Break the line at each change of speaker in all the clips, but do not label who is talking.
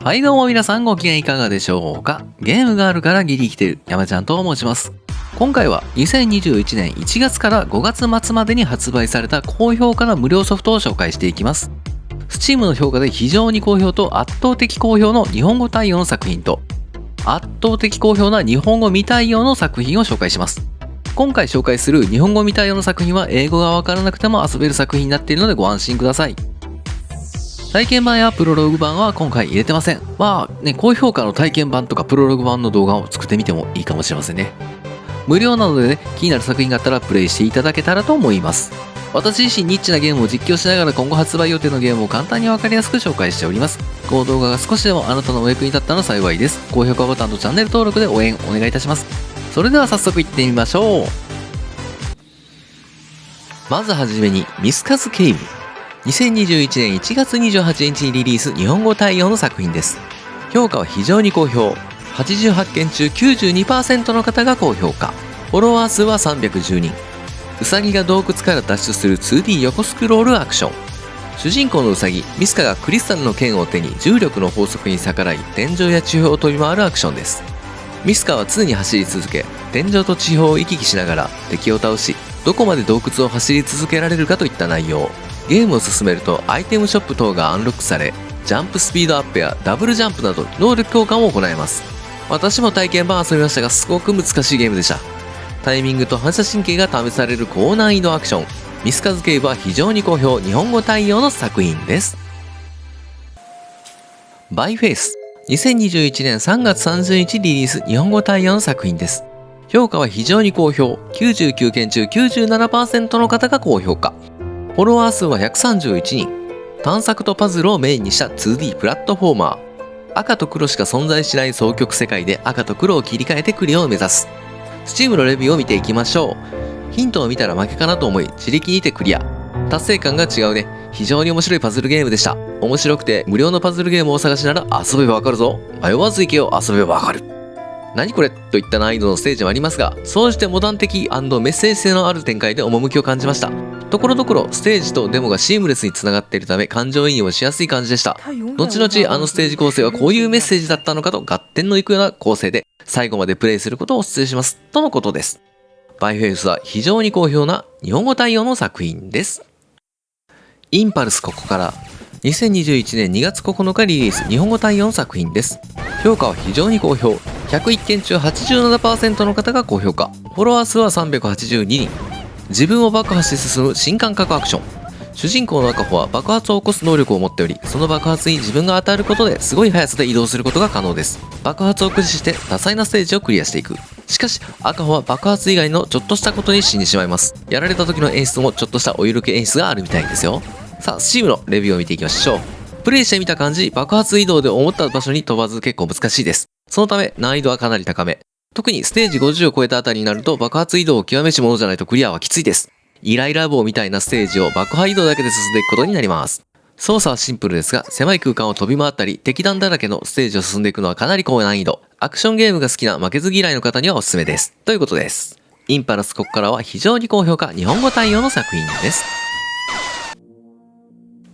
はいどうも皆さんご機嫌いかがでしょうか。ゲームがあるからギリ生きてる山ちゃんと申します。今回は2021年1月から5月末までに発売された高評価な無料ソフトを紹介していきます。Steam の評価で非常に好評と圧倒的好評の日本語対応の作品と圧倒的好評な日本語未対応の作品を紹介します。今回紹介する日本語未対応の作品は英語がわからなくても遊べる作品になっているのでご安心ください。体験版やプロローグ版は今回入れてません。高評価の体験版とかプロローグ版の動画を作ってみてもいいかもしれませんね。無料なので気になる作品があったらプレイしていただけたらと思います。私自身ニッチなゲームを実況しながら今後発売予定のゲームを簡単にわかりやすく紹介しております。この動画が少しでもあなたのお役に立ったら幸いです。高評価ボタンとチャンネル登録で応援お願いいたします。それでは早速いってみましょう。まずはじめにミスカズケイブ。2021年1月28日にリリース日本語対応の作品です。評価は非常に好評。88件中 92% の方が高評価。フォロワー数は310人。ウサギが洞窟から脱出する 2D 横スクロールアクション。主人公のウサギミスカがクリスタルの剣を手に重力の法則に逆らい天井や地表を飛び回るアクションです。ミスカは常に走り続け、天井と地表を行き来しながら敵を倒し、どこまで洞窟を走り続けられるかといった内容。ゲームを進めるとアイテムショップ等がアンロックされ、ジャンプスピードアップやダブルジャンプなど能力強化も行えます。私も体験版遊びましたがすごく難しいゲームでした。タイミングと反射神経が試される高難易度アクション。ミスカズケイブは非常に好評日本語対応の作品です。バイフェイス。2021年3月30日リリース日本語対応の作品です。評価は非常に好評。99件中 97% の方が高評価。フォロワー数は131人。探索とパズルをメインにした 2D プラットフォーマー。赤と黒しか存在しない双極世界で赤と黒を切り替えてクリアを目指す。Steam のレビューを見ていきましょう。ヒントを見たら負けかなと思い自力にてクリア。達成感が違うね。非常に面白いパズルゲームでした。面白くて無料のパズルゲームをお探しなら遊べばわかるぞ。迷わず行けよ、遊べばわかる。何これといった難易度のステージもありますが、総じてモダン的&メッセージ性のある展開で趣を感じました。ところどころステージとデモがシームレスにつながっているため感情移入をしやすい感じでした。後々あのステージ構成はこういうメッセージだったのかと合点のいくような構成で最後までプレイすることをお勧めしますとのことです。バイフェイスは非常に好評な日本語対応の作品です。インパルスここから2021年2月9日リリース日本語対応の作品です。評価は非常に好評。101件中 87% の方が高評価。フォロワー数は382人。自分を爆破して進む新感覚アクション。主人公の赤穂は爆発を起こす能力を持っており、その爆発に自分が当たることですごい速さで移動することが可能です。爆発を駆使して多彩なステージをクリアしていく。しかし赤穂は爆発以外のちょっとしたことに死んでしまいます。やられた時の演出もちょっとしたおゆるけ演出があるみたいですよ。さあ Steam のレビューを見ていきましょう。プレイしてみた感じ、爆発移動で思った場所に飛ばず結構難しいです。そのため難易度はかなり高め。特にステージ50を超えたあたりになると爆発移動を極めし者じゃないとクリアはきついです。イライラ棒みたいなステージを爆破移動だけで進んでいくことになります。操作はシンプルですが、狭い空間を飛び回ったり敵弾だらけのステージを進んでいくのはかなり高難易度。アクションゲームが好きな負けず嫌いの方にはおすすめです。ということです。インパルスここからは非常に高評価日本語対応の作品です。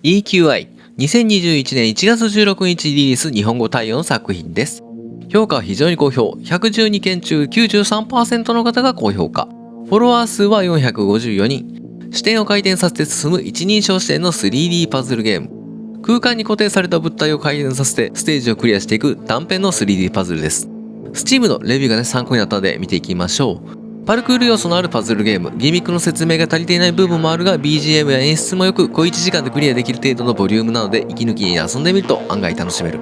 EQI。2021年1月16日リリース日本語対応の作品です。評価は非常に好評。112件中 93% の方が高評価。フォロワー数は454人。視点を回転させて進む一人称視点の 3D パズルゲーム。空間に固定された物体を回転させてステージをクリアしていく断片の 3D パズルです。Steam のレビューが参考になったので見ていきましょう。パルクール要素のあるパズルゲーム。ギミックの説明が足りていない部分もあるが BGM や演出もよく小1時間でクリアできる程度のボリュームなので息抜きに遊んでみると案外楽しめる。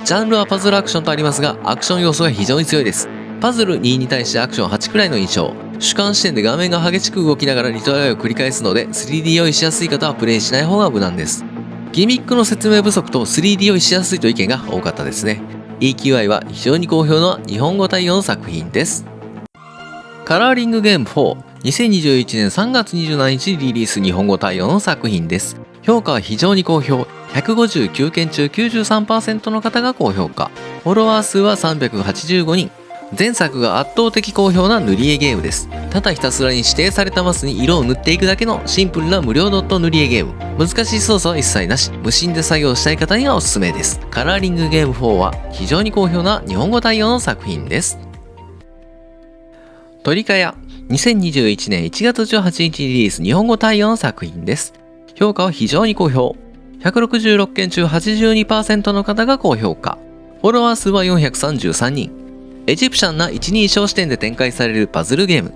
ジャンルはパズルアクションとありますがアクション要素が非常に強いです。パズル2に対してアクション8くらいの印象。主観視点で画面が激しく動きながらリトライを繰り返すので 3D 用意しやすい方はプレイしない方が無難です。ギミックの説明不足と 3D 用意しやすいという意見が多かったですね。 EQI は非常に好評な日本語対応の作品です。カラーリングゲーム4。2021年3月27日リリース日本語対応の作品です。評価は非常に好評。159件中 93% の方が高評価。フォロワー数は385人。前作が圧倒的好評な塗り絵ゲームです。ただひたすらに指定されたマスに色を塗っていくだけのシンプルな無料ドット塗り絵ゲーム。難しい操作は一切なし、無心で作業したい方にはおすすめです。カラーリングゲーム4は非常に好評な日本語対応の作品です。トリカヤ、2021年1月18日リリース日本語対応の作品です。評価は非常に好評。166件中 82% の方が高評価。フォロワー数は433人。エジプシャンな一人称視点で展開されるパズルゲーム。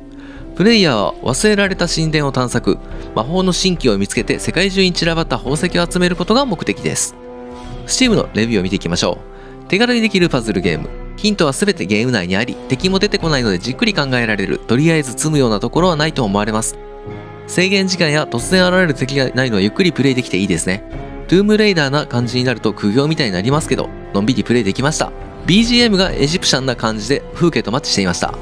プレイヤーは忘れられた神殿を探索、魔法の神器を見つけて世界中に散らばった宝石を集めることが目的です。Steam のレビューを見ていきましょう。手軽にできるパズルゲーム。ヒントは全てゲーム内にあり、敵も出てこないのでじっくり考えられる。とりあえず積むようなところはないと思われます。制限時間や突然現れる敵がないのはゆっくりプレイできていいですね。トゥームレイダーな感じになると苦行みたいになりますけど、のんびりプレイできました。BGM がエジプシャンな感じで風景とマッチしていました。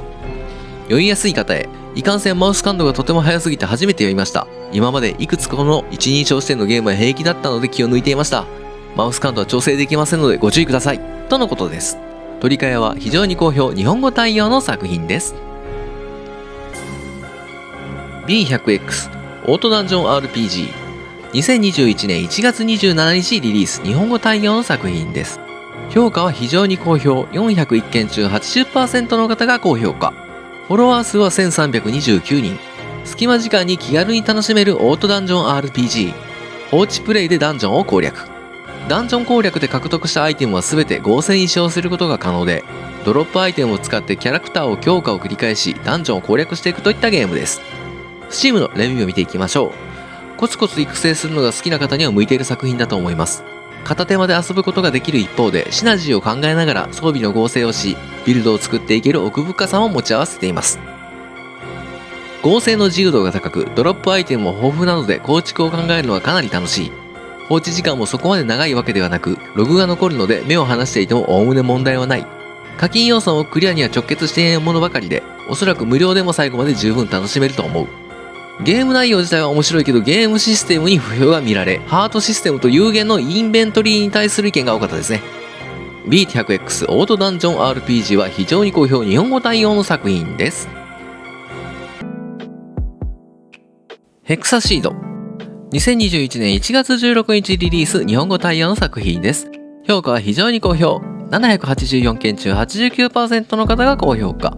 酔いやすい方へ、いかんせんマウス感度がとても速すぎて初めて酔いました。今までいくつかの一人称視点のゲームは平気だったので気を抜いていました。マウス感度は調整できませんのでご注意ください。とのことです。トリカヤは非常に好評日本語対応の作品です。B100X オートダンジョン RPG 2021年1月27日リリース日本語対応の作品です。評価は非常に好評。401件中 80% の方が高評価。フォロワー数は1329人。隙間時間に気軽に楽しめるオートダンジョン RPG。放置プレイでダンジョンを攻略。ダンジョン攻略で獲得したアイテムは全て合成に使用することが可能で、ドロップアイテムを使ってキャラクターを強化を繰り返しダンジョンを攻略していくといったゲームです。Steam のレビューを見ていきましょう。コツコツ育成するのが好きな方には向いている作品だと思います。片手間で遊ぶことができる一方でシナジーを考えながら装備の合成をし、ビルドを作っていける奥深さも持ち合わせています。合成の自由度が高く、ドロップアイテムも豊富なので構築を考えるのはかなり楽しい。放置時間もそこまで長いわけではなく、ログが残るので目を離していてもおおむね問題はない。課金要素もクリアには直結していないものばかりで、おそらく無料でも最後まで十分楽しめると思う。ゲーム内容自体は面白いけど、ゲームシステムに不評が見られ、ハートシステムと有限のインベントリーに対する意見が多かったですね。B100X オートダンジョン RPG は非常に好評日本語対応の作品です。ヘクサシード2021年1月16日リリース日本語対応の作品です。評価は非常に好評。784件中 89% の方が高評価。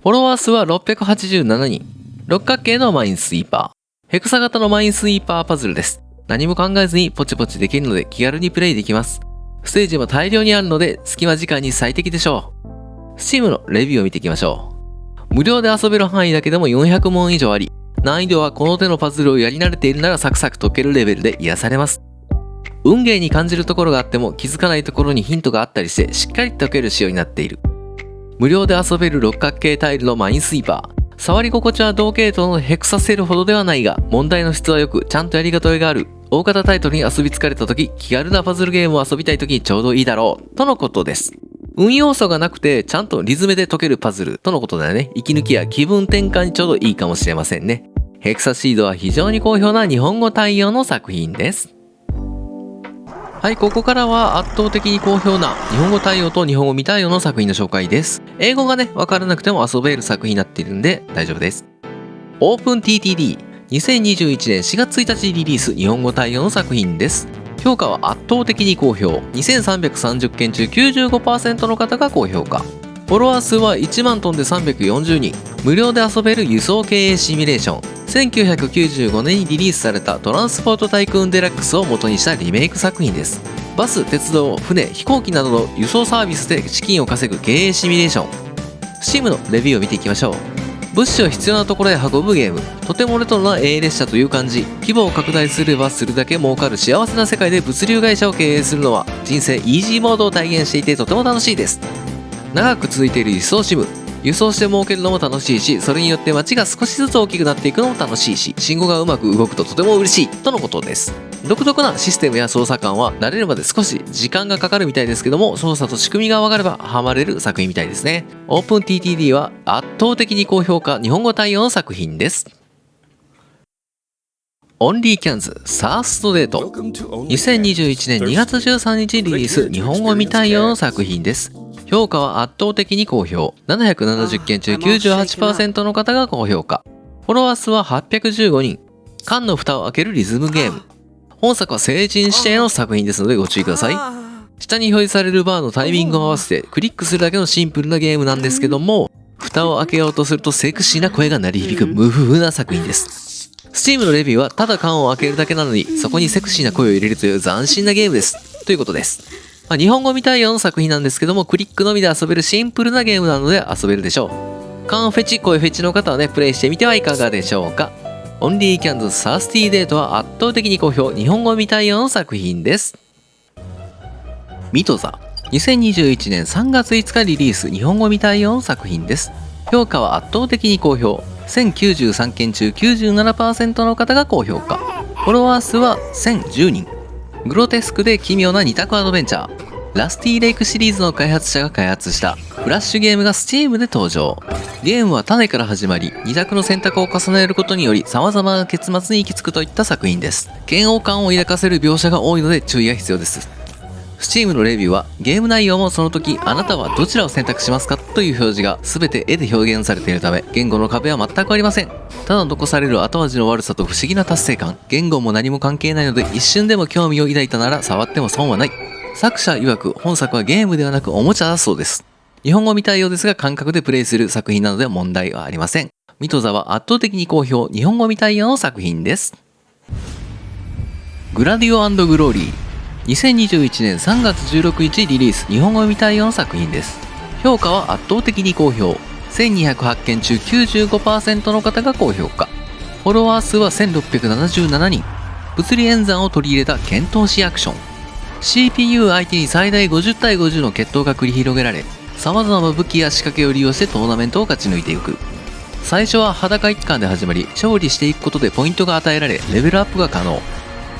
フォロワー数は687人。六角形のマインスイーパー。ヘクサ型のマインスイーパーパズルです。何も考えずにポチポチできるので気軽にプレイできます。ステージも大量にあるので隙間時間に最適でしょう。Steam のレビューを見ていきましょう。無料で遊べる範囲だけでも400問以上あり、難易度はこの手のパズルをやり慣れているならサクサク解けるレベルで癒されます。運ゲーに感じるところがあっても気づかないところにヒントがあったりしてしっかり解ける仕様になっている。無料で遊べる六角形タイルのマインスイーパー。触り心地は同系統のヘクサセルほどではないが、問題の質は良くちゃんとやりがとえがある。大型タイトルに遊び疲れた時、気軽なパズルゲームを遊びたい時にちょうどいいだろうとのことです。運要素がなくてちゃんとリズムで解けるパズルとのことだよね。息抜きや気分転換にちょうどいいかもしれませんね。ヘクサシードは非常に好評な日本語対応の作品です。はい、ここからは圧倒的に好評な日本語対応と日本語未対応の作品の紹介です。英語がね、わからなくても遊べる作品になっているんで大丈夫です。オープン TTD 2021年4月1日リリース日本語対応の作品です。評価は圧倒的に好評。2330件中 95% の方が高評価。フォロワー数は1万トンで340人。無料で遊べる輸送経営シミュレーション。1995年にリリースされたトランスポートタイクーンデラックスを元にしたリメイク作品です。バス、鉄道、船、飛行機などの輸送サービスで資金を稼ぐ経営シミュレーション。Steam のレビューを見ていきましょう。物資を必要なところへ運ぶゲーム。とてもレトロな A 列車という感じ。規模を拡大すればするだけ儲かる幸せな世界で物流会社を経営するのは人生イージーモードを体現していてとても楽しいです。長く続いている輸送シム。輸送して儲けるのも楽しいし、それによって街が少しずつ大きくなっていくのも楽しいし、信号がうまく動くととても嬉しいとのことです。独特なシステムや操作感は慣れるまで少し時間がかかるみたいですけども、操作と仕組みが分かればハマれる作品みたいですね。オープン TTD は圧倒的に高評価日本語対応の作品です。オンリーキャンズサーストデート2021年2月13日リリース日本語未対応の作品です。評価は圧倒的に高評。770件中 98% の方が高評価。フォロワー数は815人。缶の蓋を開けるリズムゲーム。本作は成人指定の作品ですのでご注意ください。下に表示されるバーのタイミングを合わせてクリックするだけのシンプルなゲームなんですけども、蓋を開けようとするとセクシーな声が鳴り響く無風な作品です。Steam のレビューはただ缶を開けるだけなのにそこにセクシーな声を入れるという斬新なゲームですということです。日本語未対応の作品なんですけども、クリックのみで遊べるシンプルなゲームなので遊べるでしょう。缶フェチ、声フェチの方はね、プレイしてみてはいかがでしょうか。オンリーキャンズサースティーデートは圧倒的に好評、日本語未対応の作品です。ミトザ。2021年3月5日リリース、日本語未対応の作品です。評価は圧倒的に好評。1093件中 97% の方が高評価。フォロワー数は1010人。グロテスクで奇妙な2択アドベンチャー。ラスティーレイクシリーズの開発者が開発したフラッシュゲームが Steam で登場。ゲームは種から始まり、2択の選択を重ねることにより様々な結末に行き着くといった作品です。嫌悪感を抱かせる描写が多いので注意が必要です。Steam のレビューはゲーム内容もその時あなたはどちらを選択しますかという表示が全て絵で表現されているため、言語の壁は全くありません。ただ残される後味の悪さと不思議な達成感、言語も何も関係ないので一瞬でも興味を抱いたなら触っても損はない。作者曰く本作はゲームではなくおもちゃだそうです。日本語未対応ですが感覚でプレイする作品なので問題はありません。ミトザは圧倒的に好評、日本語未対応の作品です。グラディオ&グローリー。2021年3月16日リリース、日本語未対応の作品です。評価は圧倒的に好評。1208件中 95% の方が高評価。フォロワー数は1677人。物理演算を取り入れた剣闘士アクション。CPU 相手に最大50対50の決闘が繰り広げられ、様々な武器や仕掛けを利用してトーナメントを勝ち抜いていく。最初は裸一貫で始まり、勝利していくことでポイントが与えられ、レベルアップが可能。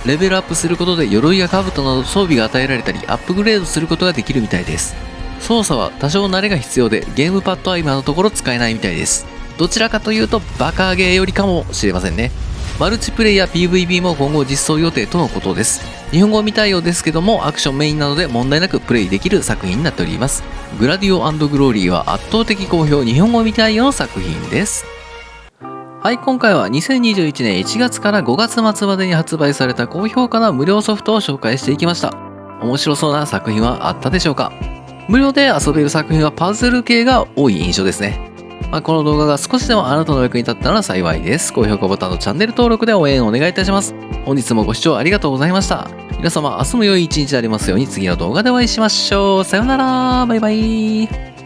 レベルアップすることで鎧や兜など装備が与えられたりアップグレードすることができるみたいです。操作は多少慣れが必要でゲームパッドは今のところ使えないみたいです。どちらかというとバカゲーよりかもしれませんね。マルチプレイや PVP も今後実装予定とのことです。日本語未対応ですけどもアクションメインなので問題なくプレイできる作品になっております。グラディオ&グローリーは圧倒的好評、日本語未対応の作品です。はい、今回は2021年1月から5月末までに発売された高評価な無料ソフトを紹介していきました。面白そうな作品はあったでしょうか？無料で遊べる作品はパズル系が多い印象ですね。この動画が少しでもあなたの役に立ったなら幸いです。高評価ボタンとチャンネル登録で応援お願いいたします。本日もご視聴ありがとうございました。皆様明日も良い一日でありますように次の動画でお会いしましょう。さようなら。バイバイ。